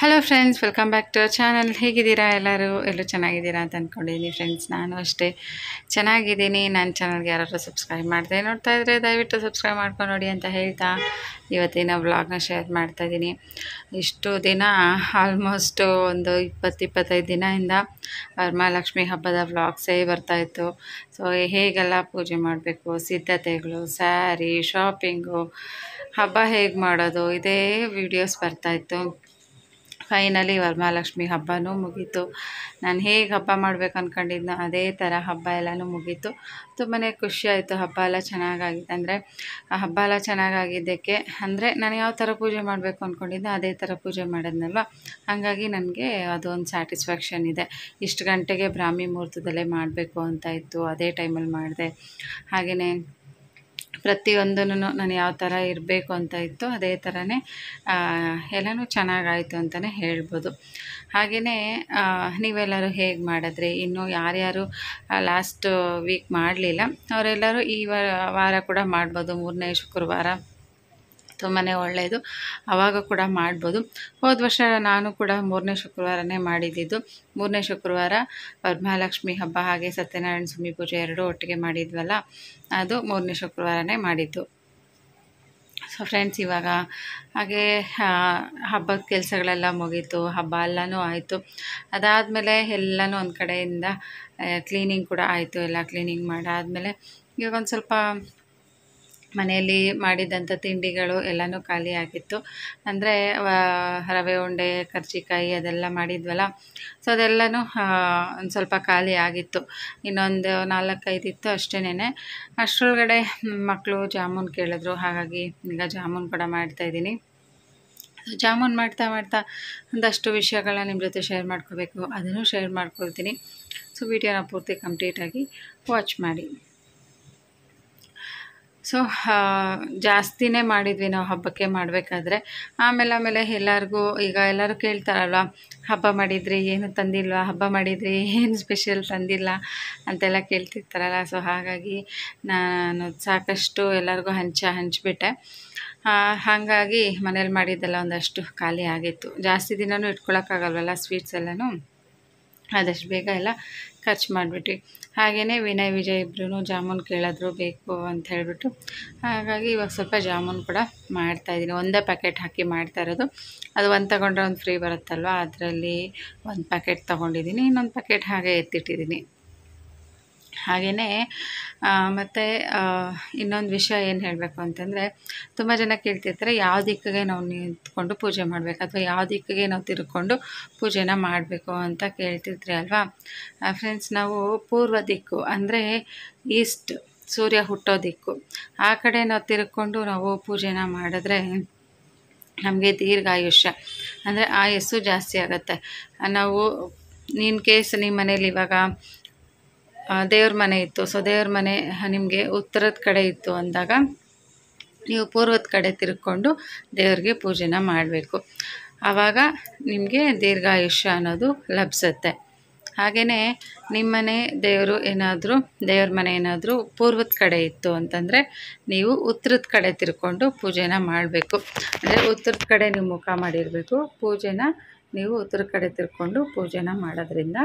Hello friends, welcome back to our channel. ಹೇಗಿದ್ದೀರಾ? ಎಲ್ಲರೂ ಚೆನ್ನಾಗಿದ್ದೀರಾ ಅಂತ ಅಂದ್ಕೊಂಡಿದ್ದೀನಿ ಫ್ರೆಂಡ್ಸ್. ನಾನು ಅಷ್ಟೇ ಚೆನ್ನಾಗಿದ್ದೀನಿ. ನನ್ನ ಚಾನಲ್ಗೆ ಯಾರಾದರೂ ಸಬ್ಸ್ಕ್ರೈಬ್ ಮಾಡ್ತಾ ನೋಡ್ತಾ ಇದ್ದರೆ ದಯವಿಟ್ಟು ಸಬ್ಸ್ಕ್ರೈಬ್ ಮಾಡ್ಕೊಂಡು ನೋಡಿ ಅಂತ ಹೇಳ್ತಾ ಇವತ್ತಿನ ವ್ಲಾಗ್ನ ಶೇರ್ ಮಾಡ್ತಾಯಿದ್ದೀನಿ. ಇಷ್ಟು ದಿನ ಆಲ್ಮೋಸ್ಟ್ ಒಂದು 20-25 ದಿನದಿಂದ ವರಮಹಾಲಕ್ಷ್ಮಿ ಹಬ್ಬದ ವ್ಲಾಗ್ಸೇ ಬರ್ತಾಯಿತ್ತು. ಸೊ ಹೇಗೆಲ್ಲ ಪೂಜೆ ಮಾಡಬೇಕು, ಸಿದ್ಧತೆಗಳು, ಸ್ಯಾರಿ, ಶಾಪಿಂಗು, ಹಬ್ಬ ಹೇಗೆ ಮಾಡೋದು, ಇದೇ ವಿಡಿಯೋಸ್ ಬರ್ತಾಯಿತ್ತು. ಫೈನಲಿ ವರಮಹಾಲಕ್ಷ್ಮಿ ಹಬ್ಬನೂ ಮುಗೀತು. ನಾನು ಹೇಗೆ ಹಬ್ಬ ಮಾಡ್ಬೇಕು ಅಂದ್ಕೊಂಡಿದ್ನೋ ಅದೇ ಥರ ಹಬ್ಬ ಎಲ್ಲನೂ ಮುಗೀತು. ತುಂಬಾ ಖುಷಿಯಾಯಿತು. ಹಬ್ಬ ಎಲ್ಲ ಚೆನ್ನಾಗಾಗಿತ್ತು. ಅಂದರೆ ಆ ಹಬ್ಬ ಎಲ್ಲ ಚೆನ್ನಾಗಾಗಿದ್ದಕ್ಕೆ ಅಂದರೆ ನಾನು ಯಾವ ಥರ ಪೂಜೆ ಮಾಡಬೇಕು ಅಂದ್ಕೊಂಡಿದ್ದೆ ಅದೇ ಥರ ಪೂಜೆ ಮಾಡಿದ್ನಲ್ವ, ಹಾಗಾಗಿ ನನಗೆ ಅದೊಂದು ಸ್ಯಾಟಿಸ್ಫ್ಯಾಕ್ಷನ್ ಇದೆ. ಇಷ್ಟು ಗಂಟೆಗೆ ಬ್ರಾಹ್ಮಿ ಮುಹೂರ್ತದಲ್ಲೇ ಮಾಡಬೇಕು ಅಂತ ಇತ್ತು, ಅದೇ ಟೈಮಲ್ಲಿ ಮಾಡಿದೆ. ಹಾಗೆಯೇ ಪ್ರತಿಯೊಂದನ್ನು ನಾನು ಯಾವ ಥರ ಇರಬೇಕು ಅಂತ ಇತ್ತು ಅದೇ ಥರನೇ ಎಲ್ಲನೂ ಚೆನ್ನಾಗಾಯಿತು ಅಂತಲೇ ಹೇಳ್ಬೋದು. ಹಾಗೆಯೇ ನೀವೆಲ್ಲರೂ ಹೇಗೆ ಮಾಡಿದ್ರಿ? ಇನ್ನೂ ಯಾರ್ಯಾರು ಲಾಸ್ಟ್ ವೀಕ್ ಮಾಡಲಿಲ್ಲ ಅವರೆಲ್ಲರೂ ಈ ವಾರ ಕೂಡ ಮಾಡ್ಬೋದು. 3ನೇ ಶುಕ್ರವಾರ ತುಂಬಾ ಒಳ್ಳೆಯದು, ಆವಾಗ ಕೂಡ ಮಾಡ್ಬೋದು. ಹೋದ ವರ್ಷ ನಾನು ಕೂಡ 3ನೇ ಶುಕ್ರವಾರನೇ ಮಾಡಿದ್ದಿದ್ದು. 3ನೇ ಶುಕ್ರವಾರ ವರಮಹಾಲಕ್ಷ್ಮಿ ಹಬ್ಬ ಹಾಗೆ ಸತ್ಯನಾರಾಯಣ ಸ್ವಾಮಿ ಪೂಜೆ ಎರಡೂ ಒಟ್ಟಿಗೆ ಮಾಡಿದ್ವಲ್ಲ, ಅದು 3ನೇ ಶುಕ್ರವಾರನೇ ಮಾಡಿದ್ದು. ಸೊ ಫ್ರೆಂಡ್ಸ್, ಇವಾಗ ಹಾಗೆ ಹಬ್ಬದ ಕೆಲಸಗಳೆಲ್ಲ ಮುಗೀತು, ಹಬ್ಬ ಎಲ್ಲನೂ ಆಯಿತು. ಅದಾದಮೇಲೆ ಎಲ್ಲನೂ ಒಂದು ಕಡೆಯಿಂದ ಕ್ಲೀನಿಂಗ್ ಕೂಡ ಆಯಿತು. ಎಲ್ಲ ಕ್ಲೀನಿಂಗ್ ಮಾಡಾದಮೇಲೆ ಇವಾಗ ಒಂದು ಸ್ವಲ್ಪ ಮನೆಯಲ್ಲಿ ಮಾಡಿದಂಥ ತಿಂಡಿಗಳು ಎಲ್ಲನೂ ಖಾಲಿ ಆಗಿತ್ತು. ಅಂದರೆ ರವೆ ಉಂಡೆ, ಕರ್ಜಿಕಾಯಿ ಅದೆಲ್ಲ ಮಾಡಿದ್ವಲ್ಲ, ಸೊ ಅದೆಲ್ಲನೂ ಒಂದು ಸ್ವಲ್ಪ ಖಾಲಿ ಆಗಿತ್ತು. ಇನ್ನೊಂದು 4-5 ಇತ್ತು ಅಷ್ಟೇನೆ. ಅಷ್ಟರೊಳಗಡೆ ಮಕ್ಕಳು ಜಾಮೂನ್ ಕೇಳಿದ್ರು, ಹಾಗಾಗಿ ಈಗ ಜಾಮೂನ್ ಕೂಡ ಮಾಡ್ತಾಯಿದ್ದೀನಿ. ಜಾಮೂನ್ ಮಾಡ್ತಾ ಒಂದಷ್ಟು ವಿಷಯಗಳನ್ನ ನಿಮ್ಮ ಜೊತೆ ಶೇರ್ ಮಾಡ್ಕೋಬೇಕು, ಅದನ್ನು ಶೇರ್ ಮಾಡ್ಕೊಳ್ತೀನಿ. ಸೊ ವಿಡಿಯೋನ ಪೂರ್ತಿ ಕಂಪ್ಲೀಟಾಗಿ ವಾಚ್ ಮಾಡಿ. ಸೊ ಜಾಸ್ತಿನೇ ಮಾಡಿದ್ವಿ ನಾವು ಹಬ್ಬಕ್ಕೆ ಮಾಡಬೇಕಾದ್ರೆ. ಆಮೇಲೆ ಎಲ್ಲರಿಗೂ ಈಗ ಎಲ್ಲರೂ ಕೇಳ್ತಾರಲ್ವ, ಹಬ್ಬ ಮಾಡಿದ್ರಿ ಏನು ತಂದಿಲ್ವಾ, ಹಬ್ಬ ಮಾಡಿದ್ರಿ ಏನು ಸ್ಪೆಷಲ್ ತಂದಿಲ್ಲ ಅಂತೆಲ್ಲ ಕೇಳ್ತಿರ್ತಾರಲ್ಲ. ಸೊ ಹಾಗಾಗಿ ನಾನು ಸಾಕಷ್ಟು ಎಲ್ಲರಿಗೂ ಹಂಚಿಬಿಟ್ಟೆ. ಹಾಗಾಗಿ ಮನೇಲಿ ಮಾಡಿದ್ದೆಲ್ಲ ಒಂದಷ್ಟು ಖಾಲಿ ಆಗಿತ್ತು. ಜಾಸ್ತಿ ದಿನವೂ ಇಟ್ಕೊಳಕ್ಕಾಗಲ್ವಲ್ಲ ಸ್ವೀಟ್ಸ್ ಎಲ್ಲನೂ, ಆದಷ್ಟು ಬೇಗ ಎಲ್ಲ ಖರ್ಚು ಮಾಡಿಬಿಟ್ವಿ. ಹಾಗೆಯೇ ವಿನಯ್, ವಿಜಯ್ ಇಬ್ಬರೂ ಜಾಮೂನ್ ಕೇಳಿದ್ರು ಬೇಕು ಅಂತ ಹೇಳಿಬಿಟ್ಟು, ಹಾಗಾಗಿ ಇವಾಗ ಸ್ವಲ್ಪ ಜಾಮೂನ್ ಕೂಡ ಮಾಡ್ತಾಯಿದ್ದೀನಿ. ಒಂದೇ ಪ್ಯಾಕೆಟ್ ಹಾಕಿ ಮಾಡ್ತಾಯಿರೋದು. ಅದು ಒಂದು ತಗೊಂಡ್ರೆ ಒಂದು ಫ್ರೀ ಬರುತ್ತಲ್ವ, ಅದರಲ್ಲಿ ಒಂದು ಪ್ಯಾಕೆಟ್ ತೊಗೊಂಡಿದ್ದೀನಿ, ಇನ್ನೊಂದು ಪ್ಯಾಕೆಟ್ ಹಾಗೆ ಎತ್ತಿಟ್ಟಿದ್ದೀನಿ. ಹಾಗೆಯೇ ಮತ್ತು ಇನ್ನೊಂದು ವಿಷಯ ಏನು ಹೇಳಬೇಕು ಅಂತಂದರೆ, ತುಂಬ ಜನ ಕೇಳ್ತಿರ್ತಾರೆ ಯಾವ ದಿಕ್ಕಿಗೆ ನಾವು ನಿಂತ್ಕೊಂಡು ಪೂಜೆ ಮಾಡಬೇಕು ಅಥವಾ ಯಾವ ದಿಕ್ಕಿಗೆ ನಾವು ತಿರ್ಕೊಂಡು ಪೂಜೆನ ಮಾಡಬೇಕು ಅಂತ ಕೇಳ್ತಿರ್ತೀರಿ ಅಲ್ವಾ. ಫ್ರೆಂಡ್ಸ್, ನಾವು ಪೂರ್ವ ದಿಕ್ಕು ಅಂದರೆ ಈಸ್ಟ್, ಸೂರ್ಯ ಹುಟ್ಟೋ ದಿಕ್ಕು, ಆ ಕಡೆ ನಾವು ತಿರ್ಕೊಂಡು ನಾವು ಪೂಜೆನ ಮಾಡಿದ್ರೆ ನಮಗೆ ದೀರ್ಘಾಯುಷ್ಯ ಅಂದರೆ ಆಯಸ್ಸು ಜಾಸ್ತಿ ಆಗುತ್ತೆ. ನಾವು ಇನ್ ಕೇಸ್ ನಿಮ್ಮ ಮನೇಲಿ ಇವಾಗ ದೇವ್ರ ಮನೆ ಇತ್ತು, ಸೊ ದೇವ್ರ ಮನೆ ನಿಮಗೆ ಉತ್ತರದ ಕಡೆ ಇತ್ತು ಅಂದಾಗ ನೀವು ಪೂರ್ವದ ಕಡೆ ತಿರ್ಕೊಂಡು ದೇವ್ರಿಗೆ ಪೂಜೆನ ಮಾಡಬೇಕು. ಆವಾಗ ನಿಮಗೆ ದೀರ್ಘಾಯುಷ್ಯ ಅನ್ನೋದು ಲಭಿಸುತ್ತೆ. ಹಾಗೆಯೇ ನಿಮ್ಮನೆ ದೇವ್ರ ಮನೆ ಏನಾದರೂ ಪೂರ್ವದ ಕಡೆ ಇತ್ತು ಅಂತಂದರೆ ನೀವು ಉತ್ತರದ ಕಡೆ ತಿರ್ಕೊಂಡು ಪೂಜೆನ ಮಾಡಬೇಕು. ಅಂದರೆ ಉತ್ತರದ ಕಡೆ ನೀವು ಮುಖ ಮಾಡಿರಬೇಕು. ಪೂಜೆನ ನೀವು ಉತ್ತರ ಕಡೆ ತಿರ್ಕೊಂಡು ಪೂಜೆನ ಮಾಡೋದ್ರಿಂದ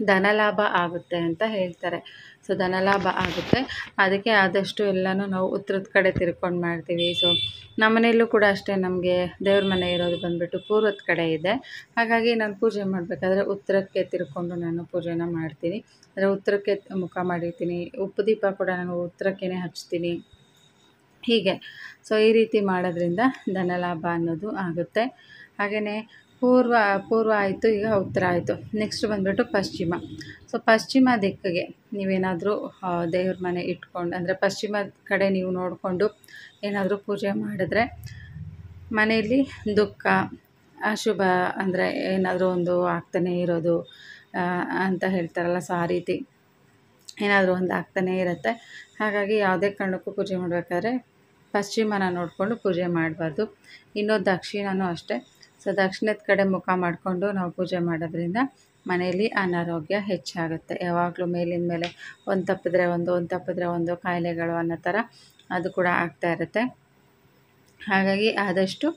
ಧನಲಾಭ ಆಗುತ್ತೆ ಅಂತ ಹೇಳ್ತಾರೆ. ಸೊ ಧನಲಾಭ ಆಗುತ್ತೆ, ಅದಕ್ಕೆ ಆದಷ್ಟು ಎಲ್ಲನೂ ನಾವು ಉತ್ತರದ ಕಡೆ ತಿರ್ಕೊಂಡು ಮಾಡ್ತೀವಿ. ಸೊ ನಮ್ಮ ಮನೆಯಲ್ಲೂ ಕೂಡ ಅಷ್ಟೇ, ನಮಗೆ ದೇವ್ರ ಮನೆ ಇರೋದು ಬಂದುಬಿಟ್ಟು ಪೂರ್ವದ ಕಡೆ ಇದೆ. ಹಾಗಾಗಿ ನಾನು ಪೂಜೆ ಮಾಡಬೇಕಾದ್ರೆ ಉತ್ತರಕ್ಕೆ ತಿರ್ಕೊಂಡು ನಾನು ಪೂಜೆನ ಮಾಡ್ತೀನಿ. ಅಂದರೆ ಉತ್ತರಕ್ಕೆ ಮುಖ ಮಾಡಿರ್ತೀನಿ. ಉಪ್ಪು ದೀಪ ಕೂಡ ನಾನು ಉತ್ತರಕ್ಕೇ ಹಚ್ತೀನಿ. ಹೀಗೆ ಸೊ ಈ ರೀತಿ ಮಾಡೋದ್ರಿಂದ ಧನಲಾಭ ಅನ್ನೋದು ಆಗುತ್ತೆ. ಹಾಗೆಯೇ ಪೂರ್ವ ಆಯಿತು, ಈಗ ಉತ್ತರ ಆಯಿತು. ನೆಕ್ಸ್ಟ್ ಬಂದುಬಿಟ್ಟು ಪಶ್ಚಿಮ. ಸೊ ಪಶ್ಚಿಮ ದಿಕ್ಕಿಗೆ ನೀವೇನಾದರೂ ದೇವ್ರ ಮನೆ ಇಟ್ಕೊಂಡು, ಅಂದರೆ ಪಶ್ಚಿಮ ಕಡೆ ನೀವು ನೋಡಿಕೊಂಡು ಏನಾದರೂ ಪೂಜೆ ಮಾಡಿದ್ರೆ ಮನೆಯಲ್ಲಿ ದುಃಖ, ಅಶುಭ ಅಂದರೆ ಏನಾದರೂ ಒಂದು ಆಗ್ತಾನೇ ಇರೋದು ಅಂತ ಹೇಳ್ತಾರಲ್ಲ. ಸೊ ಆ ರೀತಿ ಏನಾದರೂ ಒಂದು ಆಗ್ತಾನೇ ಇರುತ್ತೆ. ಹಾಗಾಗಿ ಯಾವುದೇ ಕಾರಣಕ್ಕೂ ಪೂಜೆ ಮಾಡಬೇಕಾದ್ರೆ ಪಶ್ಚಿಮನ ನೋಡಿಕೊಂಡು ಪೂಜೆ ಮಾಡಬಾರ್ದು. ಇನ್ನು ದಕ್ಷಿಣನೂ ಅಷ್ಟೇ. ಸೊ ದಕ್ಷಿಣದ ಕಡೆ ಮುಖ ಮಾಡಿಕೊಂಡು ನಾವು ಪೂಜೆ ಮಾಡೋದ್ರಿಂದ ಮನೆಯಲ್ಲಿ ಅನಾರೋಗ್ಯ ಹೆಚ್ಚಾಗುತ್ತೆ. ಯಾವಾಗಲೂ ಮೇಲಿನ ಮೇಲೆ ಒಂದು ತಪ್ಪಿದ್ರೆ ಒಂದು ಕಾಯಿಲೆಗಳು ಅನ್ನೋ ಥರ ಅದು ಕೂಡ ಆಗ್ತಾ ಇರುತ್ತೆ. ಹಾಗಾಗಿ ಆದಷ್ಟು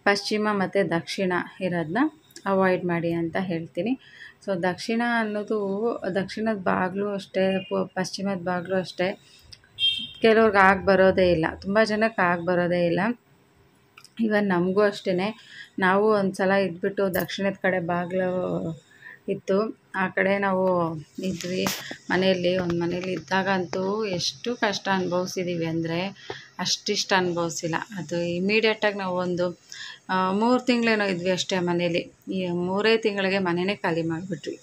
ಪಶ್ಚಿಮ ಮತ್ತು ದಕ್ಷಿಣ ಇರೋದನ್ನ ಅವಾಯ್ಡ್ ಮಾಡಿ ಅಂತ ಹೇಳ್ತೀನಿ. ಸೊ ದಕ್ಷಿಣ ಅನ್ನೋದು ದಕ್ಷಿಣದ ಬಾಗಿಲು ಅಷ್ಟೇ, ಪಶ್ಚಿಮದ ಬಾಗಿಲು ಅಷ್ಟೇ ಕೆಲವ್ರಿಗೆ ಆಗಿ ಬರೋದೇ ಇಲ್ಲ, ತುಂಬ ಜನಕ್ಕೆ ಆಗಿ ಬರೋದೇ ಇಲ್ಲ. ಇವನ್ ನಮಗೂ ಅಷ್ಟೇ, ನಾವು ಒಂದು ಸಲ ಇದ್ಬಿಟ್ಟು ದಕ್ಷಿಣದ ಕಡೆ ಬಾಗಿಲು ಇತ್ತು, ಆ ಕಡೆ ನಾವು ಇದ್ವಿ ಮನೆಯಲ್ಲಿ. ಒಂದು ಮನೇಲಿ ಇದ್ದಾಗಂತೂ ಎಷ್ಟು ಕಷ್ಟ ಅನುಭವಿಸಿದ್ದೀವಿ ಅಂದರೆ ಅಷ್ಟಿಷ್ಟು ಅನುಭವಿಸಿಲ್ಲ. ಅದು ಇಮಿಡಿಯೇಟಾಗಿ ನಾವು ಒಂದು 3 ತಿಂಗಳೇನೋ ಇದ್ವಿ ಅಷ್ಟೇ ಆ ಮನೇಲಿ. ಈ 3 ತಿಂಗಳಿಗೆ ಮನೆಯೇ ಖಾಲಿ ಮಾಡಿಬಿಟ್ವಿ.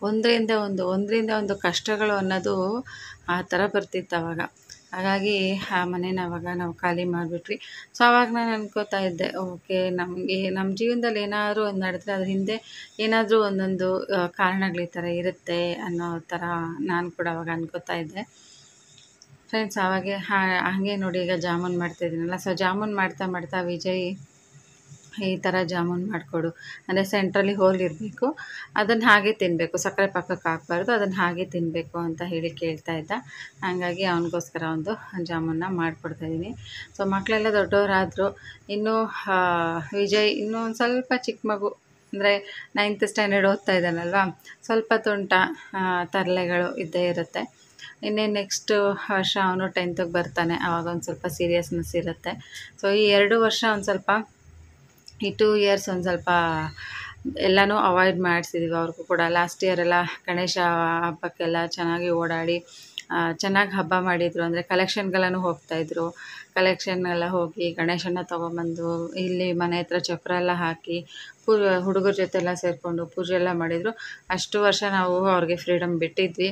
ಒಂದರಿಂದ ಒಂದು ಕಷ್ಟಗಳು ಅನ್ನೋದು ಆ ಥರ ಬರ್ತಿತ್ತು ಅವಾಗ. ಹಾಗಾಗಿ ಆ ಮನೇನ ಅವಾಗ ನಾವು ಖಾಲಿ ಮಾಡಿಬಿಟ್ವಿ. ಸೊ ಆವಾಗ ನಾನು ಅನ್ಕೋತಾ ಇದ್ದೆ, ಓಕೆ ನಮಗೆ ನಮ್ಮ ಜೀವನದಲ್ಲಿ ಏನಾದರೂ ಒಂದು ನಡೆದ್ರೆ ಅದ್ರ ಹಿಂದೆ ಏನಾದರೂ ಒಂದೊಂದು ಕಾರಣಗಳು ಈ ಥರ ಇರುತ್ತೆ ಅನ್ನೋ ಥರ ನಾನು ಕೂಡ ಅವಾಗ ಅನ್ಕೋತಾ ಇದ್ದೆ. ಫ್ರೆಂಡ್ಸ್ ಆವಾಗೆ ಹಾಗೆ ನೋಡಿ ಈಗ ಜಾಮೂನ್ ಮಾಡ್ತಾಯಿದ್ದೀನಲ್ಲ, ಸೊ ಜಾಮೂನ್ ಮಾಡ್ತಾ ವಿಜಯ್ ಈ ಥರ ಜಾಮೂನ್ ಮಾಡಿಕೊಡು ಅಂದರೆ ಸೆಂಟ್ರಲ್ಲಿ ಹೋಲ್ ಇರಬೇಕು, ಅದನ್ನು ಹಾಗೆ ತಿನ್ನಬೇಕು, ಸಕ್ಕರೆ ಪಾಕಕ್ಕೆ ಹಾಕಬಾರ್ದು, ಅದನ್ನು ಹಾಗೆ ತಿನ್ನಬೇಕು ಅಂತ ಹೇಳಿ ಕೇಳ್ತಾ ಇದ್ದ. ಹಾಗಾಗಿ ಅವನಿಗೋಸ್ಕರ ಒಂದು ಜಾಮೂನ್ನ ಮಾಡಿಕೊಡ್ತಾಯಿದ್ದೀನಿ. ಸೊ ಮಕ್ಕಳೆಲ್ಲ ದೊಡ್ಡವರಾದರು, ಇನ್ನೂ ವಿಜಯ್ ಇನ್ನೂ ಒಂದು ಸ್ವಲ್ಪ ಚಿಕ್ಕ ಮಗು, ಅಂದರೆ 9th ಸ್ಟ್ಯಾಂಡರ್ಡ್ ಓದ್ತಾ ಇದ್ದಾನಲ್ವ, ಸ್ವಲ್ಪ ತುಂಟ ತರಲೆಗಳು ಇದ್ದೇ ಇರುತ್ತೆ. ಇನ್ನೇ ನೆಕ್ಸ್ಟ್ ವರ್ಷ ಅವನು 10th ಬರ್ತಾನೆ, ಆವಾಗ ಒಂದು ಸ್ವಲ್ಪ ಸೀರಿಯಸ್ನೆಸ್ ಇರುತ್ತೆ. ಸೊ ಈ 2 ವರ್ಷ ಒಂದು ಸ್ವಲ್ಪ, ಈ 2 ಇಯರ್ಸ್ ಒಂದು ಸ್ವಲ್ಪ ಎಲ್ಲನೂ ಅವಾಯ್ಡ್ ಮಾಡಿಸಿದ್ದೀವಿ ಅವ್ರಿಗೂ ಕೂಡ. ಲಾಸ್ಟ್ ಇಯರೆಲ್ಲ ಗಣೇಶ ಹಬ್ಬಕ್ಕೆಲ್ಲ ಚೆನ್ನಾಗಿ ಓಡಾಡಿ ಚೆನ್ನಾಗಿ ಹಬ್ಬ ಮಾಡಿದರು. ಅಂದರೆ ಕಲೆಕ್ಷನ್ಗೆಲ್ಲನೂ ಹೋಗ್ತಾಯಿದ್ರು, ಕಲೆಕ್ಷನ್ನೆಲ್ಲ ಹೋಗಿ ಗಣೇಶನ ತೊಗೊಂಬಂದು ಇಲ್ಲಿ ಮನೆ ಹತ್ರ ಚಪ್ರ ಎಲ್ಲ ಹಾಕಿ ಹುಡುಗರ ಜೊತೆ ಎಲ್ಲ ಸೇರಿಕೊಂಡು ಪೂಜೆ ಎಲ್ಲ ಮಾಡಿದರು. ಅಷ್ಟು ವರ್ಷ ನಾವು ಅವ್ರಿಗೆ ಫ್ರೀಡಮ್ ಬಿಟ್ಟಿದ್ವಿ,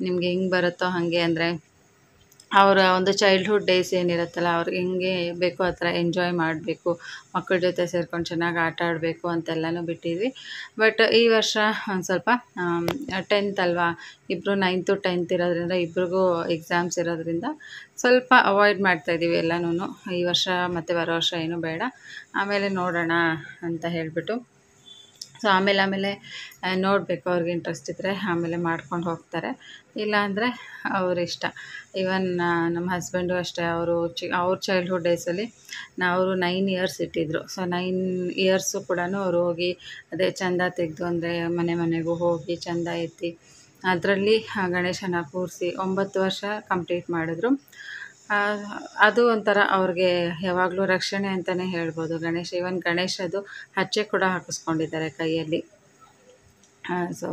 ನಿಮ್ಗೆ ಹೆಂಗೆ ಬರುತ್ತೋ ಹಾಗೆ, ಅಂದರೆ ಅವರ ಒಂದು ಚೈಲ್ಡ್ಹುಡ್ ಡೇಸ್ ಏನಿರುತ್ತಲ್ಲ ಅವ್ರಿಗೆ ಹೆಂಗೆ ಬೇಕೋ ಆ ಥರ ಎಂಜಾಯ್ ಮಾಡಬೇಕು, ಮಕ್ಕಳ ಜೊತೆ ಸೇರ್ಕೊಂಡು ಚೆನ್ನಾಗಿ ಆಟ ಆಡಬೇಕು ಅಂತೆಲ್ಲನೂ ಬಿಟ್ಟಿದ್ವಿ. ಬಟ್ ಈ ವರ್ಷ ಒಂದು ಸ್ವಲ್ಪ 10th ಅಲ್ವಾ, ಇಬ್ಬರು 9th 10th ಇರೋದ್ರಿಂದ ಇಬ್ರಿಗೂ ಎಕ್ಸಾಮ್ಸ್ ಇರೋದ್ರಿಂದ ಸ್ವಲ್ಪ ಅವಾಯ್ಡ್ ಮಾಡ್ತಾಯಿದ್ದೀವಿ ಎಲ್ಲನೂ. ಈ ವರ್ಷ ಮತ್ತು ಬರೋ ವರ್ಷ ಏನೂ ಬೇಡ, ಆಮೇಲೆ ನೋಡೋಣ ಅಂತ ಹೇಳಿಬಿಟ್ಟು. ಸೊ ಆಮೇಲೆ ನೋಡಬೇಕು, ಅವ್ರಿಗೆ ಇಂಟ್ರೆಸ್ಟ್ ಇದ್ದರೆ ಆಮೇಲೆ ಮಾಡ್ಕೊಂಡು ಹೋಗ್ತಾರೆ, ಇಲ್ಲಾಂದರೆ ಅವ್ರ ಇಷ್ಟ. ಈವನ್ ನಮ್ಮ ಹಸ್ಬೆಂಡು ಅಷ್ಟೇ, ಅವ್ರ ಚೈಲ್ಡ್ಹುಡ್ ಡೇಸಲ್ಲಿ ಅವರು 9 ಇಯರ್ಸ್ ಇಟ್ಟಿದ್ರು. ಸೊ 9 ಇಯರ್ಸು ಕೂಡ ಅವರು ಹೋಗಿ ಅದೇ ಚಂದ ತೆಗೆದು, ಅಂದರೆ ಮನೆಗೂ ಹೋಗಿ ಚಂದ ಎತ್ತಿ ಅದರಲ್ಲಿ ಗಣೇಶನ ಕೂರಿಸಿ 9 ವರ್ಷ ಕಂಪ್ಲೀಟ್ ಮಾಡಿದ್ರು. ಅದು ಒಂಥರ ಅವ್ರಿಗೆ ಯಾವಾಗಲೂ ರಕ್ಷಣೆ ಅಂತಲೇ ಹೇಳ್ಬೋದು. ಇವನ್ ಗಣೇಶದು ಹಚ್ಚೆ ಕೂಡ ಹಾಕಿಸ್ಕೊಂಡಿದ್ದಾರೆ ಕೈಯಲ್ಲಿ. ಸೊ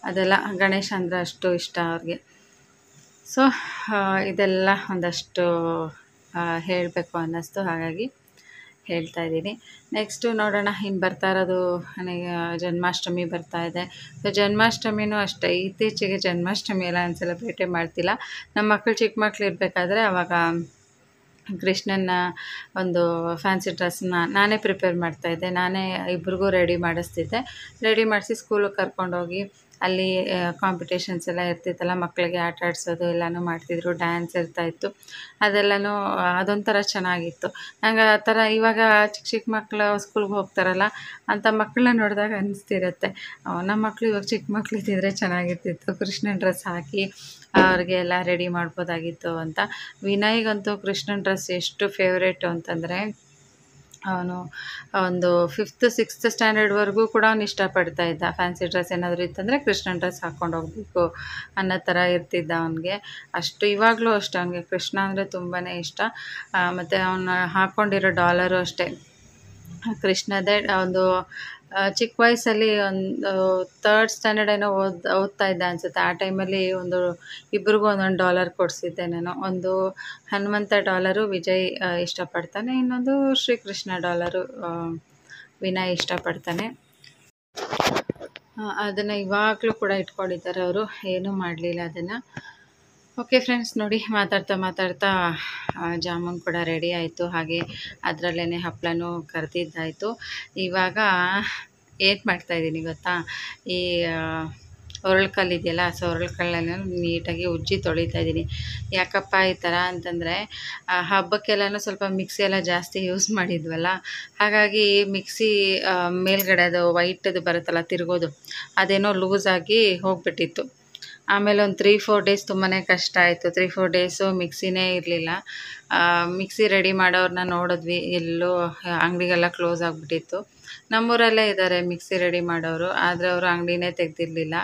ಅದೆಲ್ಲ ಗಣೇಶ ಅಂದರೆ ಅಷ್ಟು ಇಷ್ಟ ಅವ್ರಿಗೆ. ಸೊ ಇದೆಲ್ಲ ಒಂದಷ್ಟು ಹೇಳಬೇಕು ಅನ್ನಿಸ್ತು, ಹಾಗಾಗಿ ಹೇಳ್ತಾ ಇದ್ದೀನಿ. ನೆಕ್ಸ್ಟು ನೋಡೋಣ, ಇನ್ನು ಬರ್ತಾ ಇರೋದು ನನಗೆ ಜನ್ಮಾಷ್ಟಮಿ ಬರ್ತಾ ಇದೆ. ಸೊ ಜನ್ಮಾಷ್ಟಮಿನೂ ಅಷ್ಟೇ, ಇತ್ತೀಚೆಗೆ ಜನ್ಮಾಷ್ಟಮಿ ಎಲ್ಲ ನಾನು ಸೆಲೆಬ್ರೇಟೇ ಮಾಡ್ತಿಲ್ಲ. ನಮ್ಮ ಮಕ್ಕಳು ಚಿಕ್ಕ ಮಕ್ಕಳು ಇರಬೇಕಾದ್ರೆ ಆವಾಗ ಕೃಷ್ಣನ ಒಂದು ಫ್ಯಾನ್ಸಿ ಡ್ರೆಸ್ನ ನಾನೇ ಪ್ರಿಪೇರ್ ಮಾಡ್ತಾಯಿದ್ದೆ, ನಾನೇ ಇಬ್ರಿಗೂ ರೆಡಿ ಮಾಡಿಸ್ತಿದ್ದೆ. ರೆಡಿ ಮಾಡಿಸಿ ಸ್ಕೂಲಿಗೆ ಕರ್ಕೊಂಡೋಗಿ ಅಲ್ಲಿ ಕಾಂಪಿಟೇಷನ್ಸ್ ಎಲ್ಲ ಇರ್ತಿತ್ತಲ್ಲ, ಮಕ್ಕಳಿಗೆ ಆಟ ಆಡಿಸೋದು ಎಲ್ಲನೂ ಮಾಡ್ತಿದ್ರು, ಡ್ಯಾನ್ಸ್ ಇರ್ತಾಯಿತ್ತು, ಅದೆಲ್ಲನೂ ಅದೊಂಥರ ಚೆನ್ನಾಗಿತ್ತು ನಂಗೆ. ಆ ಥರ ಇವಾಗ ಚಿಕ್ಕ ಮಕ್ಕಳು ಸ್ಕೂಲ್ಗೆ ಹೋಗ್ತಾರಲ್ಲ, ಅಂಥ ಮಕ್ಕಳನ್ನ ನೋಡಿದಾಗ ಅನ್ನಿಸ್ತಿರುತ್ತೆ, ನಮ್ಮ ಮಕ್ಕಳು ಇವಾಗ ಚಿಕ್ಕ ಮಕ್ಳು ಇದ್ದಿದ್ರೆ ಚೆನ್ನಾಗಿರ್ತಿತ್ತು, ಕೃಷ್ಣನ ಡ್ರೆಸ್ ಹಾಕಿ ಅವ್ರಿಗೆ ಎಲ್ಲ ರೆಡಿ ಮಾಡ್ಬೋದಾಗಿತ್ತು ಅಂತ. ವಿನಯ್ಗಂತೂ ಕೃಷ್ಣನ ಡ್ರೆಸ್ ಎಷ್ಟು ಫೇವ್ರೇಟು ಅಂತಂದರೆ, ಅವನು ಒಂದು 5th 6th ಸ್ಟ್ಯಾಂಡರ್ಡ್ವರೆಗೂ ಕೂಡ ಅವನು ಇಷ್ಟಪಡ್ತಾ ಇದ್ದ. ಫ್ಯಾನ್ಸಿ ಡ್ರೆಸ್ ಏನಾದರೂ ಇತ್ತಂದರೆ ಕೃಷ್ಣನ ಡ್ರೆಸ್ ಹಾಕ್ಕೊಂಡು ಹೋಗಬೇಕು ಅನ್ನೋ ಥರ ಇರ್ತಿದ್ದ ಅವನಿಗೆ. ಅಷ್ಟು ಇವಾಗಲೂ ಅಷ್ಟೇ, ಅವನಿಗೆ ಕೃಷ್ಣ ಅಂದರೆ ತುಂಬಾ ಇಷ್ಟ. ಮತ್ತು ಅವನು ಹಾಕ್ಕೊಂಡಿರೋ ಡಾಲರು ಅಷ್ಟೇ ಕೃಷ್ಣದೇ. ಒಂದು ಚಿಕ್ಕ ವಯಸ್ಸಲ್ಲಿ ಒಂದು 3rd ಸ್ಟ್ಯಾಂಡರ್ಡ್ ಏನೋ ಓದ್ತಾ ಇದ್ದ ಅನಿಸುತ್ತೆ. ಆ ಟೈಮಲ್ಲಿ ಇಬ್ರಿಗೂ ಒಂದೊಂದು ಡಾಲರ್ ಕೊಡಿಸಿದ್ದೆ ನಾನು. ಒಂದು ಹನುಮಂತ ಡಾಲರು ವಿಜಯ್ ಇಷ್ಟಪಡ್ತಾನೆ, ಇನ್ನೊಂದು ಶ್ರೀಕೃಷ್ಣ ಡಾಲರು ವಿನಯ್ ಇಷ್ಟಪಡ್ತಾನೆ. ಅದನ್ನು ಇವಾಗಲೂ ಕೂಡ ಇಟ್ಕೊಂಡಿದ್ದಾರೆ ಅವರು, ಏನೂ ಮಾಡಲಿಲ್ಲ ಅದನ್ನು. ಓಕೆ ಫ್ರೆಂಡ್ಸ್, ನೋಡಿ ಮಾತಾಡ್ತಾ ಜಾಮೂನ್ ಕೂಡ ರೆಡಿ ಆಯಿತು, ಹಾಗೆ ಅದರಲ್ಲೇ ಹಪ್ಪಳನೂ ಕರೆದಿದ್ದಾಯಿತು. ಇವಾಗ ಏನು ಮಾಡ್ತಾಯಿದ್ದೀನಿ ಗೊತ್ತಾ, ಈ ಒರಳ್ಕಲ್ಲು ಇದೆಯಲ್ಲ, ಸೊ ಒರಳ್ಕಲ್ಲನ್ನು ನೀಟಾಗಿ ಉಜ್ಜಿ ತೊಳಿತಾ ಇದ್ದೀನಿ. ಯಾಕಪ್ಪ ಈ ಥರ ಅಂತಂದರೆ, ಹಬ್ಬಕ್ಕೆಲ್ಲನೂ ಸ್ವಲ್ಪ ಮಿಕ್ಸಿ ಎಲ್ಲ ಜಾಸ್ತಿ ಯೂಸ್ ಮಾಡಿದ್ವಲ್ಲ, ಹಾಗಾಗಿ ಮಿಕ್ಸಿ ಮೇಲ್ಗಡೆ ಅದು ವೈಟದು ಬರುತ್ತಲ್ಲ ತಿರುಗೋದು, ಅದೇನೋ ಲೂಸಾಗಿ ಹೋಗಿಬಿಟ್ಟಿತ್ತು. ಆಮೇಲೆ ಒಂದು 3-4 ಡೇಸ್ ತುಂಬಾ ಕಷ್ಟ ಆಯಿತು. 3-4 ಡೇಸು ಮಿಕ್ಸಿನೇ ಇರಲಿಲ್ಲ. ಮಿಕ್ಸಿ ರೆಡಿ ಮಾಡೋರನ್ನ ನೋಡಿದ್ವಿ, ಎಲ್ಲೋ ಅಂಗಡಿಗೆಲ್ಲ ಕ್ಲೋಸ್ ಆಗಿಬಿಟ್ಟಿತ್ತು. ನಮ್ಮೂರಲ್ಲೇ ಇದ್ದಾರೆ ಮಿಕ್ಸಿ ರೆಡಿ ಮಾಡೋರು, ಆದರೆ ಅವರು ಅಂಗಡಿನೇ ತೆಗೆದಿರಲಿಲ್ಲ.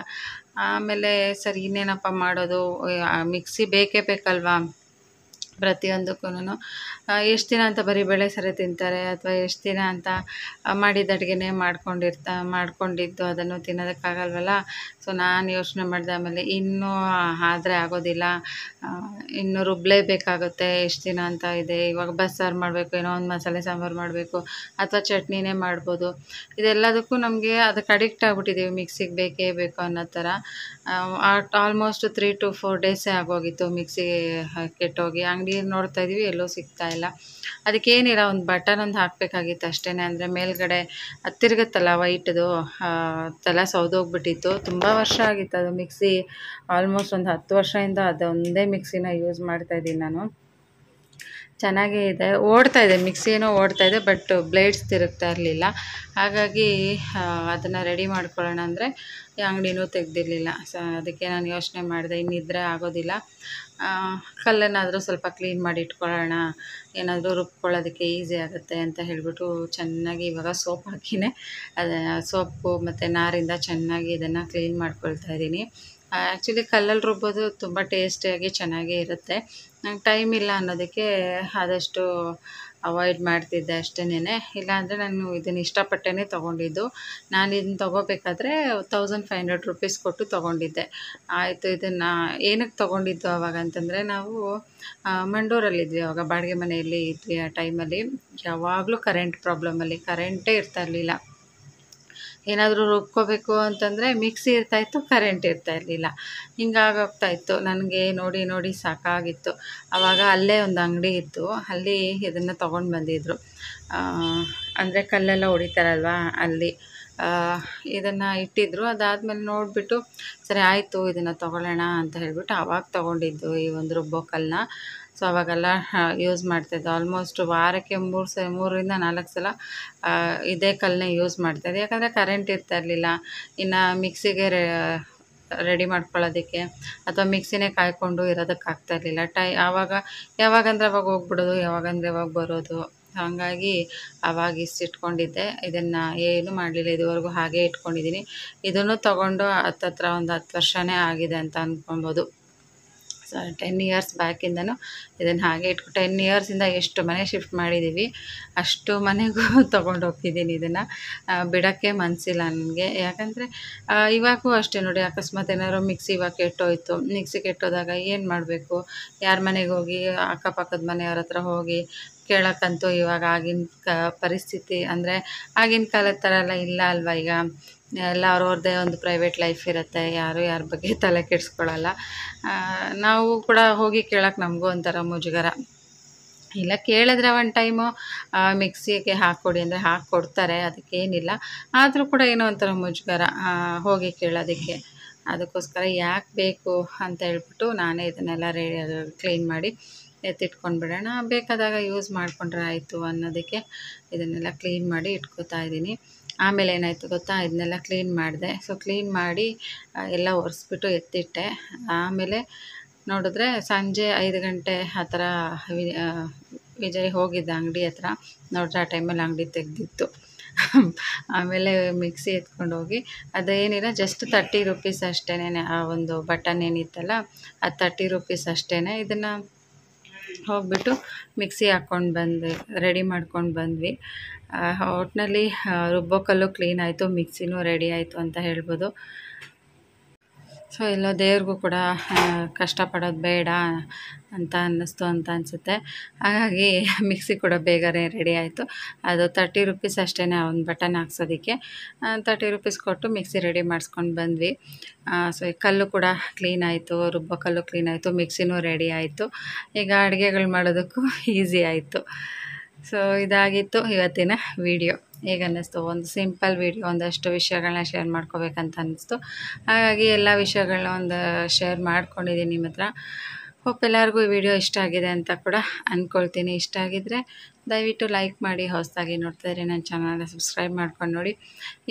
ಆಮೇಲೆ ಸರಿ ಇನ್ನೇನಪ್ಪ ಮಾಡೋದು, ಮಿಕ್ಸಿ ಬೇಕೇ ಬೇಕಲ್ವಾ ಪ್ರತಿಯೊಂದಕ್ಕೂ. ಎಷ್ಟು ದಿನ ಅಂತ ಬರೀ ಬೇಳೆ ಸಾರೇ ತಿಂತಾರೆ, ಅಥವಾ ಎಷ್ಟು ದಿನ ಅಂತ ಮಾಡಿದ ಅಡುಗೆನೇ ಮಾಡ್ಕೊಂಡಿದ್ದು ಅದನ್ನು ತಿನ್ನೋದಕ್ಕಾಗಲ್ವಲ್ಲ. ಸೊ ನಾನು ಯೋಚನೆ ಮಾಡಿದೆ. ಆಮೇಲೆ ಇನ್ನೂ ಆದರೆ ಆಗೋದಿಲ್ಲ, ಇನ್ನೂ ರುಬ್ಲೇಬೇಕಾಗುತ್ತೆ, ಎಷ್ಟು ದಿನ ಅಂತ ಇದೆ. ಇವಾಗ ಬಸ್ಸಾರು ಮಾಡಬೇಕು, ಏನೋ ಒಂದು ಮಸಾಲೆ ಸಾಂಬಾರು ಮಾಡಬೇಕು, ಅಥವಾ ಚಟ್ನಿನೇ ಮಾಡ್ಬೋದು. ಇದೆಲ್ಲದಕ್ಕೂ ನಮಗೆ ಅದಕ್ಕೆ ಅಡಿಕ್ಟ್ ಆಗಿಬಿಟ್ಟಿದ್ದೀವಿ, ಮಿಕ್ಸಿಗೆ ಬೇಕೇ ಬೇಕು ಅನ್ನೋ ಥರ. ಆಲ್ಮೋಸ್ಟ್ 3-4 ಡೇಸೇ ಆಗೋಗಿತ್ತು ಮಿಕ್ಸಿ ಕೆಟ್ಟೋಗಿ. ಅಂಗಡಿ ನೋಡ್ತಾ ಇದ್ವಿ, ಎಲ್ಲೂ ಸಿಗ್ತಾ ಇಲ್ಲ. ಅದಕ್ಕೇನಿಲ್ಲ, ಒಂದು ಬಟನ್ ಒಂದು ಹಾಕಬೇಕಾಗಿತ್ತು ಅಷ್ಟೇ. ಅಂದರೆ ಮೇಲ್ಗಡೆ ತಿರುಗುತ್ತಲ್ಲ ವೈಟ್ದು, ತಲೆ ಸೌದೋಗ್ಬಿಟ್ಟಿತ್ತು. ತುಂಬ ವರ್ಷ ಆಗಿತ್ತು ಅದು ಮಿಕ್ಸಿ. ಆಲ್ಮೋಸ್ಟ್ ಒಂದು 10 ವರ್ಷದಿಂದ ಅದೊಂದೇ ಮಿಕ್ಸಿನ ಯೂಸ್ ಮಾಡ್ತಾಯಿದ್ದೀನಿ ನಾನು. ಚೆನ್ನಾಗೇ ಇದೆ, ಓಡ್ತಾಯಿದೆ, ಮಿಕ್ಸಿನೂ ಓಡ್ತಾಯಿದೆ, ಬಟ್ ಬ್ಲೇಡ್ಸ್ ತಿರುಗ್ತಾ ಇರಲಿಲ್ಲ. ಹಾಗಾಗಿ ಅದನ್ನು ರೆಡಿ ಮಾಡ್ಕೊಳ್ಳೋಣ ಅಂದರೆ ಅಂಗಡಿನೂ ತೆಗೆದಿರಲಿಲ್ಲ. ಸೊ ಅದಕ್ಕೆ ನಾನು ಯೋಚನೆ ಮಾಡಿದೆ, ಇನ್ನಿದ್ರೆ ಆಗೋದಿಲ್ಲ, ಕಲ್ಲನ್ನಾದರೂ ಸ್ವಲ್ಪ ಕ್ಲೀನ್ ಮಾಡಿ ಇಟ್ಕೊಳ್ಳೋಣ, ಏನಾದರೂ ರುಬ್ಕೊಳ್ಳೋದಕ್ಕೆ ಈಸಿ ಆಗುತ್ತೆ ಅಂತ ಹೇಳಿಬಿಟ್ಟು ಚೆನ್ನಾಗಿ ಇವಾಗ ಸೋಪ್ ಹಾಕಿನೇ ಸೋಪು ಮತ್ತು ನಾರಿಂದ ಚೆನ್ನಾಗಿ ಇದನ್ನು ಕ್ಲೀನ್ ಮಾಡ್ಕೊಳ್ತಾ ಇದ್ದೀನಿ. ಆ್ಯಕ್ಚುಲಿ ಕಲ್ಲಲ್ಲಿ ರುಬ್ಬೋದು ತುಂಬ ಟೇಸ್ಟಿಯಾಗಿ ಚೆನ್ನಾಗೇ ಇರುತ್ತೆ. ನಂಗೆ ಟೈಮ್ ಇಲ್ಲ ಅನ್ನೋದಕ್ಕೆ ಆದಷ್ಟು ಅವಾಯ್ಡ್ ಮಾಡ್ತಿದ್ದೆ ಅಷ್ಟೇನೆ. ಇಲ್ಲಾಂದರೆ ನಾನು ಇದನ್ನು ಇಷ್ಟಪಟ್ಟೇ ತೊಗೊಂಡಿದ್ದು. ನಾನು ಇದನ್ನು ತೊಗೋಬೇಕಾದ್ರೆ 1500 ರೂಪೀಸ್ ಕೊಟ್ಟು ತೊಗೊಂಡಿದ್ದೆ. ಆಯಿತು, ಇದನ್ನು ಏನಕ್ಕೆ ತೊಗೊಂಡಿದ್ದು ಅವಾಗ ಅಂತಂದರೆ, ನಾವು ಮಂಡೂರಲ್ಲಿದ್ವಿ ಅವಾಗ, ಬಾಡಿಗೆ ಮನೆಯಲ್ಲಿ ಇದ್ವಿ. ಆ ಟೈಮಲ್ಲಿ ಯಾವಾಗಲೂ ಕರೆಂಟ್ ಪ್ರಾಬ್ಲಮಲ್ಲಿ, ಕರೆಂಟೇ ಇರ್ತಾ ಇರಲಿಲ್ಲ. ಏನಾದರೂ ರುಬ್ಕೋಬೇಕು ಅಂತಂದರೆ ಮಿಕ್ಸಿ ಇರ್ತಾಯಿತ್ತು, ಕರೆಂಟ್ ಇರ್ತಾಯಿರಲಿಲ್ಲ. ಹಿಂಗಾಗೋಗ್ತಾಯಿತ್ತು. ನನಗೆ ನೋಡಿ ನೋಡಿ ಸಾಕಾಗಿತ್ತು. ಆವಾಗ ಅಲ್ಲೇ ಒಂದು ಅಂಗಡಿ ಇತ್ತು, ಅಲ್ಲಿ ಇದನ್ನು ತೊಗೊಂಡು ಬಂದಿದ್ದರು. ಅಂದರೆ ಕಲ್ಲೆಲ್ಲ ಹೊಡಿತಾರಲ್ವ ಅಲ್ಲಿ ಇದನ್ನು ಇಟ್ಟಿದ್ದರು. ಅದಾದಮೇಲೆ ನೋಡಿಬಿಟ್ಟು ಸರಿ ಆಯಿತು ಇದನ್ನು ತೊಗೊಳ್ಳೋಣ ಅಂತ ಹೇಳಿಬಿಟ್ಟು ಆವಾಗ ತೊಗೊಂಡಿದ್ದು ಈ ಒಂದು ರುಬ್ಬೋ ಕಲ್ಲನ್ನ. ಸೊ ಅವಾಗೆಲ್ಲ ಯೂಸ್ ಮಾಡ್ತಾಯಿದ್ದೆ. ಆಲ್ಮೋಸ್ಟ್ ವಾರಕ್ಕೆ 3-4 ಸಲ ಇದೇ ಕಲ್ಲನ್ನೇ ಯೂಸ್ ಮಾಡ್ತಾಯಿದ್ದೆ. ಯಾಕಂದರೆ ಕರೆಂಟ್ ಇರ್ತಾ ಇರಲಿಲ್ಲ. ಇನ್ನು ಮಿಕ್ಸಿಗೆ ರೆಡಿ ಮಾಡ್ಕೊಳ್ಳೋದಕ್ಕೆ ಅಥವಾ ಮಿಕ್ಸಿನೇ ಕಾಯ್ಕೊಂಡು ಇರೋದಕ್ಕಾಗ್ತಾಯಿರಲಿಲ್ಲ. ಯಾವಾಗಂದ್ರೆ ಅವಾಗ ಹೋಗ್ಬಿಡೋದು, ಯಾವಾಗಂದ್ರೆ ಯಾವಾಗ ಬರೋದು. ಹಾಗಾಗಿ ಆವಾಗ ಇಷ್ಟಿಟ್ಕೊಂಡಿದ್ದೆ. ಇದನ್ನು ಏನೂ ಮಾಡಲಿಲ್ಲ, ಇದುವರೆಗೂ ಹಾಗೇ ಇಟ್ಕೊಂಡಿದ್ದೀನಿ. ಇದನ್ನು ತೊಗೊಂಡು ಹತ್ತತ್ರ ಒಂದು 10 ವರ್ಷನೇ ಆಗಿದೆ ಅಂತ ಅಂದ್ಕೊಬೋದು. ಸೊ 10 ಇಯರ್ಸ್ ಬ್ಯಾಕಿಂದನೂ ಇದನ್ನು ಹಾಗೆ 10 ಇಯರ್ಸಿಂದ ಎಷ್ಟು ಮನೆ ಶಿಫ್ಟ್ ಮಾಡಿದ್ದೀವಿ, ಅಷ್ಟು ಮನೆಗೂ ತೊಗೊಂಡು ಹೋಗ್ತಿದ್ದೀನಿ. ಇದನ್ನು ಬಿಡೋಕ್ಕೆ ಮನಸ್ಸಿಲ್ಲ ನನಗೆ. ಯಾಕಂದರೆ ಇವಾಗೂ ಅಷ್ಟೇ ನೋಡಿ, ಅಕಸ್ಮಾತ್ ಏನಾದ್ರು ಮಿಕ್ಸಿ ಇವಾಗ ಕೆಟ್ಟೋಯ್ತು, ಮಿಕ್ಸಿ ಕೆಟ್ಟೋದಾಗ ಏನು ಮಾಡಬೇಕು, ಯಾರ ಮನೆಗೆ ಹೋಗಿ, ಅಕ್ಕಪಕ್ಕದ ಮನೆಯವ್ರ ಹತ್ರ ಹೋಗಿ ಕೇಳೋಕ್ಕಂತೂ ಇವಾಗ ಆಗಿನ ಪರಿಸ್ಥಿತಿ ಅಂದರೆ ಆಗಿನ ಕಾಲದ ಥರ ಎಲ್ಲ ಇಲ್ಲ ಅಲ್ವ. ಈಗ ಎಲ್ಲ ಅವ್ರವ್ರದ್ದೇ ಒಂದು ಪ್ರೈವೇಟ್ ಲೈಫ್ ಇರುತ್ತೆ, ಯಾರು ಯಾರ ಬಗ್ಗೆ ತಲೆ ಕೆಡಿಸ್ಕೊಳ್ಳಲ್ಲ. ನಾವು ಕೂಡ ಹೋಗಿ ಕೇಳೋಕ್ಕೆ ನಮಗೂ ಒಂಥರ ಮುಜುಗರ. ಇಲ್ಲ ಕೇಳಿದ್ರೆ ಒಂದು ಟೈಮು ಮಿಕ್ಸಿಗೆ ಹಾಕ್ಕೊಡಿ ಅಂದರೆ ಹಾಕ್ಕೊಡ್ತಾರೆ, ಅದಕ್ಕೇನಿಲ್ಲ. ಆದರೂ ಕೂಡ ಏನೋ ಒಂಥರ ಮುಜುಗರ ಹೋಗಿ ಕೇಳೋದಕ್ಕೆ. ಅದಕ್ಕೋಸ್ಕರ ಯಾಕೆ ಬೇಕು ಅಂತ ಹೇಳ್ಬಿಟ್ಟು ನಾನೇ ಇದನ್ನೆಲ್ಲ ಕ್ಲೀನ್ ಮಾಡಿ ಎತ್ತಿಟ್ಕೊಂಡು ಬಿಡೋಣ, ಬೇಕಾದಾಗ ಯೂಸ್ ಮಾಡಿಕೊಂಡ್ರೆ ಆಯಿತು ಅನ್ನೋದಕ್ಕೆ ಇದನ್ನೆಲ್ಲ ಕ್ಲೀನ್ ಮಾಡಿ ಇಟ್ಕೋತಾ ಇದ್ದೀನಿ. ಆಮೇಲೆ ಏನಾಯಿತು ಗೊತ್ತಾ, ಇದನ್ನೆಲ್ಲ ಕ್ಲೀನ್ ಮಾಡಿದೆ. ಸೊ ಕ್ಲೀನ್ ಮಾಡಿ ಎಲ್ಲ ಒರೆಸ್ಬಿಟ್ಟು ಎತ್ತಿಟ್ಟೆ. ಆಮೇಲೆ ನೋಡಿದ್ರೆ ಸಂಜೆ 5 ಗಂಟೆ ಆ ಥರ ವಿಜಯ್ ಹೋಗಿದ್ದ ಅಂಗಡಿ ಹತ್ರ. ನೋಡಿದ್ರೆ ಆ ಟೈಮಲ್ಲಿ ಅಂಗಡಿ ತೆಗೆದಿತ್ತು. ಆಮೇಲೆ ಮಿಕ್ಸಿ ಎತ್ಕೊಂಡು ಹೋಗಿ, ಅದೇನಿಲ್ಲ ಜಸ್ಟ್ 30 ರೂಪೀಸ್ ಅಷ್ಟೇ. ಆ ಒಂದು ಬಟನ್ ಏನಿತ್ತಲ್ಲ ಅದು 30 ರೂಪೀಸ್ ಅಷ್ಟೇ. ಇದನ್ನು ಹೋಗ್ಬಿಟ್ಟು ಮಿಕ್ಸಿ ಹಾಕ್ಕೊಂಡು ರೆಡಿ ಮಾಡ್ಕೊಂಡು ಬಂದ್ವಿ. ಒಟ್ಟಿನಲ್ಲಿ ರುಬ್ಬೋಕಲ್ಲು ಕ್ಲೀನ್ ಆಯಿತು, ಮಿಕ್ಸಿನೂ ರೆಡಿ ಆಯಿತು ಅಂತ ಹೇಳ್ಬೋದು. ಸೊ ಎಲ್ಲೋ ದೇವ್ರಿಗೂ ಕೂಡ ಕಷ್ಟಪಡೋದು ಬೇಡ ಅಂತ ಅನ್ನಿಸ್ತು ಅಂತ ಅನಿಸುತ್ತೆ. ಹಾಗಾಗಿ ಮಿಕ್ಸಿ ಕೂಡ ಬೇಗನೆ ರೆಡಿ ಆಯಿತು. ಅದು 30 ರೂಪೀಸ್ ಅಷ್ಟೇ ಒಂದು ಬಟನ್ ಹಾಕ್ಸೋದಕ್ಕೆ. 30 ರೂಪೀಸ್ ಕೊಟ್ಟು ಮಿಕ್ಸಿ ರೆಡಿ ಮಾಡಿಸ್ಕೊಂಡು ಬಂದ್ವಿ. ಸೊ ಈ ಕಲ್ಲು ಕೂಡ ಕ್ಲೀನ್ ಆಯಿತು, ರುಬ್ಬೋ ಕಲ್ಲು ಕ್ಲೀನ್ ಆಯಿತು, ಮಿಕ್ಸಿನೂ ರೆಡಿ ಆಯಿತು. ಈಗ ಅಡುಗೆಗಳು ಮಾಡೋದಕ್ಕೂ ಈಸಿ ಆಯಿತು. ಸೊ ಇದಾಗಿತ್ತು ಇವತ್ತಿನ ವಿಡಿಯೋ. ಹೇಗೆ ಅನ್ನಿಸ್ತು? ಒಂದು ಸಿಂಪಲ್ ವಿಡಿಯೋ, ಒಂದಷ್ಟು ವಿಷಯಗಳನ್ನ ಶೇರ್ ಮಾಡ್ಕೋಬೇಕಂತ ಅನ್ನಿಸ್ತು. ಹಾಗಾಗಿ ಎಲ್ಲ ವಿಷಯಗಳನ್ನ ಶೇರ್ ಮಾಡ್ಕೊಂಡಿದ್ದೀನಿ ನಿಮ್ಮ ಹತ್ರ. ಹೋಪ್ ಎಲ್ಲರಿಗೂ ಈ ವಿಡಿಯೋ ಇಷ್ಟ ಆಗಿದೆ ಅಂತ ಕೂಡ ಅಂದ್ಕೊಳ್ತೀನಿ. ಇಷ್ಟ ಆಗಿದ್ದರೆ ದಯವಿಟ್ಟು ಲೈಕ್ ಮಾಡಿ, ಹೊಸದಾಗಿ ನೋಡ್ತಾ ಇದ್ರೆ ನನ್ನ ಚಾನಲ್ನ ಸಬ್ಸ್ಕ್ರೈಬ್ ಮಾಡ್ಕೊಂಡು ನೋಡಿ.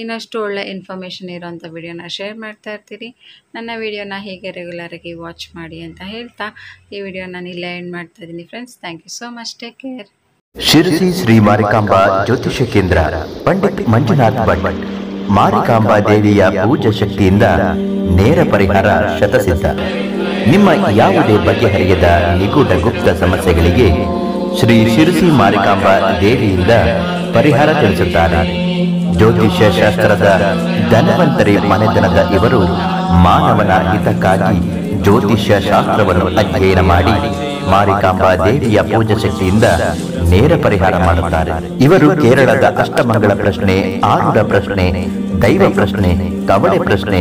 ಇನ್ನಷ್ಟು ಒಳ್ಳೆ ಇನ್ಫಾರ್ಮೇಷನ್ ಇರೋಂಥ ವಿಡಿಯೋನ ಶೇರ್ ಮಾಡ್ತಾ ಇರ್ತೀನಿ. ನನ್ನ ವಿಡಿಯೋನ ಹೀಗೆ ರೆಗ್ಯುಲರಾಗಿ ವಾಚ್ ಮಾಡಿ ಅಂತ ಹೇಳ್ತಾ ಈ ವಿಡಿಯೋ ನಾನು ಇಲ್ಲೇ ಎಂಡ್ ಮಾಡ್ತಾ ಇದ್ದೀನಿ friends. Thank you so much. Take care. Sirsi Shri Marikamba ಜ್ಯೋತಿಷ್ಯ ಕೇಂದ್ರ, ಪಂಡಿತ್ ಮಂಜುನಾಥ್ ಭಟ್. ಮಾರಿಕಾಂಬಾ ದೇವಿಯ ಪೂಜಾ ಶಕ್ತಿಯಿಂದ ನೇರ ಪರಿಹಾರ ಶತಸಿದ್ಧ. ನಿಮ್ಮ ಯಾವುದೇ ಬಗೆಹರಿಯದ ನಿಗೂಢ ಗುಪ್ತ ಸಮಸ್ಯೆಗಳಿಗೆ ಶ್ರೀ ಶಿರಸಿ ಮಾರಿಕಾಂಬಾ ದೇವಿಯಿಂದ ಪರಿಹಾರ ತಿಳಿಸುತ್ತಾರೆ. ಜ್ಯೋತಿಷ್ಯ ಶಾಸ್ತ್ರದ ಧನವಂತರಿ ಮನೆತನದ ಇವರು ಮಾನವನ ಹಿತಕ್ಕಾಗಿ ಜ್ಯೋತಿಷ್ಯ ಶಾಸ್ತ್ರವನ್ನು ಅಧ್ಯಯನ ಮಾಡಿ ಮಾರಿಕಾಂಬಾ ದೇವಿಯ ಪೂಜಾ ಶಕ್ತಿಯಿಂದ ನೇರ ಪರಿಹಾರ ಮಾಡುತ್ತಾರೆ. ಇವರು ಕೇರಳದ ಅಷ್ಟಮಂಗಳ ಪ್ರಶ್ನೆ, ಆರುಡ ಪ್ರಶ್ನೆ, ದೈವ ಪ್ರಶ್ನೆ, ಕವಳೆ ಪ್ರಶ್ನೆ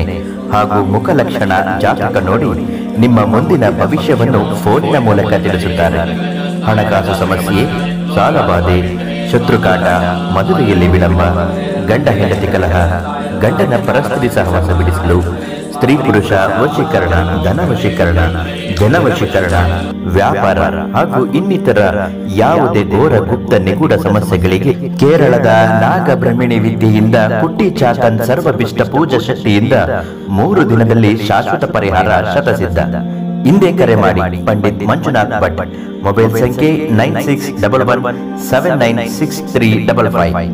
ಹಾಗೂ ಮುಖಲಕ್ಷಣ ಜಾತಕ ನೋಡಿ ನಿಮ್ಮ ಮುಂದಿನ ಭವಿಷ್ಯವನ್ನು ಫೋನಿನ ಮೂಲಕ ತಿಳಿಸುತ್ತಾರೆ. ಹಣಕಾಸು ಸಮಸ್ಯೆ, ಸಾಲಬಾಧೆ, ಶತ್ರುಕಾಟ, ಮದುವೆಯಲ್ಲಿ ವಿಳಂಬ, ಗಂಡ ಹೆಂಡತಿ ಕಲಹ, ಗಂಡನ ಪರಸ್ಪರಿ ಸಹವಾಸ ಬಿಡಿಸಲು, ಸ್ತ್ರೀ ಪುರುಷ ವಶೀಕರಣ, ಧನ ವಶೀಕರಣ, ಜನ ವಶೀಕರಣ, ವ್ಯಾಪಾರ ಹಾಗೂ ಇನ್ನಿತರ ಯಾವುದೇ ಘೋರ ಗುಪ್ತ ನಿಗೂಢ ಸಮಸ್ಯೆಗಳಿಗೆ ಕೇರಳದ ನಾಗಬ್ರಹ್ಮಿಣಿ ವಿದ್ಯೆಯಿಂದ ಕುಟ್ಟಿ ಚಾತನ್ ಸರ್ವಭಿಷ್ಟ ಪೂಜಾ ಶಕ್ತಿಯಿಂದ 3 ದಿನದಲ್ಲಿ ಶಾಶ್ವತ ಪರಿಹಾರ ಶತಸಿದ್ಧ. ಹಿಂದೆ ಕರೆ ಮಾಡಿ. ಪಂಡಿತ್ ಮಂಜುನಾಥ್ ಭಟ್. ಮೊಬೈಲ್ ಸಂಖ್ಯೆ 9611796355.